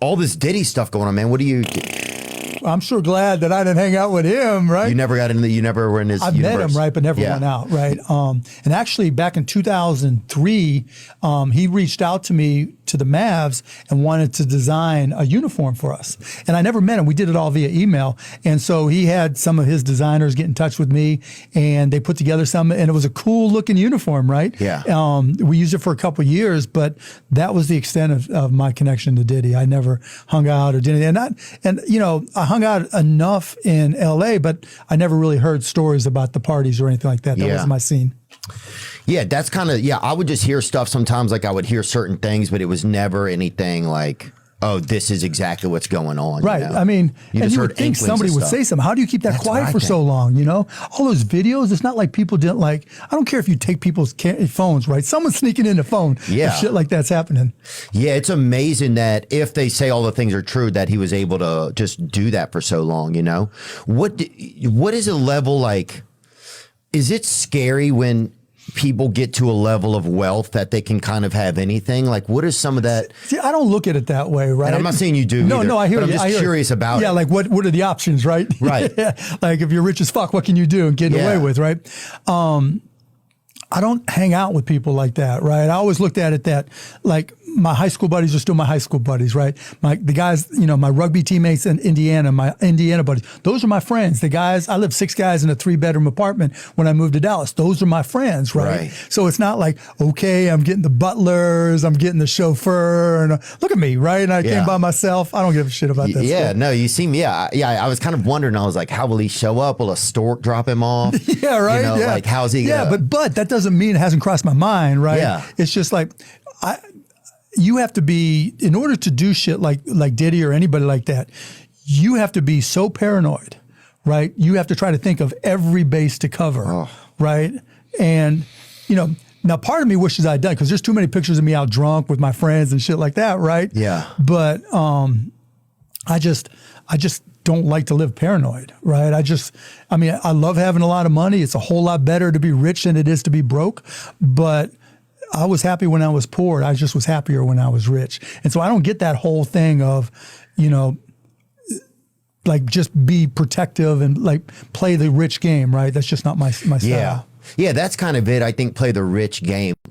all this Diddy stuff going on, man. What do you? I'm sure glad that I didn't hang out with him, right? You never got into you never were in his I met him, right, but never went out, right? And actually, back in 2003, he reached out to me to the Mavs and wanted to design a uniform for us. And I never met him. We did it all via email. And so he had some of his designers get in touch with me, and they put together some, and it was a cool looking uniform, right? Yeah. We used it for a couple of years, but that was the extent of my connection to Diddy. I never hung out or did anything. And you know, I hung out enough in LA, but I never really heard stories about the parties or anything like that. That wasn't my scene. Yeah, that's kind of, I would just hear stuff sometimes, like I would hear certain things, but it was never anything like, oh, this is exactly what's going on. Right. You know? I mean, you you would think somebody would say something. How do you keep that quiet for so long? You know, all those videos, it's not like people didn't like, I don't care if you take people's phones, right? Someone's sneaking in the phone. Yeah. If shit like that's happening. Yeah, it's amazing that if they say all the things are true, that he was able to just do that for so long, you know? What is a level like, is it scary when people get to a level of wealth that they can kind of have anything? Like, what is some of that? See, I don't look at it that way, right? And I'm not saying you do. No, either, no, I hear but you. I'm just curious about it. Yeah, like what are the options, right? Right. Like if you're rich as fuck, what can you do and get away with, right? I don't hang out with people like that, right? I always looked at it that like my high school buddies are still my high school buddies, right? The guys, you know, my rugby teammates in Indiana, my Indiana buddies, those are my friends. The guys, I lived 6 guys in a 3-bedroom apartment when I moved to Dallas. Those are my friends, right? So it's not like, okay, I'm getting the butlers, I'm getting the chauffeur, and look at me, right? And I came by myself. I don't give a shit about that stuff. No, you seem, I was kind of wondering, I was like, how will he show up? Will a stork drop him off? Yeah, right. You know, like, how's he gonna... Yeah, but that doesn't mean it hasn't crossed my mind, right? Yeah. It's just like, you have to be, in order to do shit like Diddy or anybody like that, you have to be so paranoid, right? You have to try to think of every base to cover, right? And, you know, now part of me wishes I'd done, because there's too many pictures of me out drunk with my friends and shit like that, right? Yeah. But I just don't like to live paranoid, right? I mean, I love having a lot of money. It's a whole lot better to be rich than it is to be broke, but I was happy when I was poor. I just was happier when I was rich. And so I don't get that whole thing of, you know, like just be protective and like play the rich game, right? That's just not my style. Yeah, that's kind of it. I think play the rich game.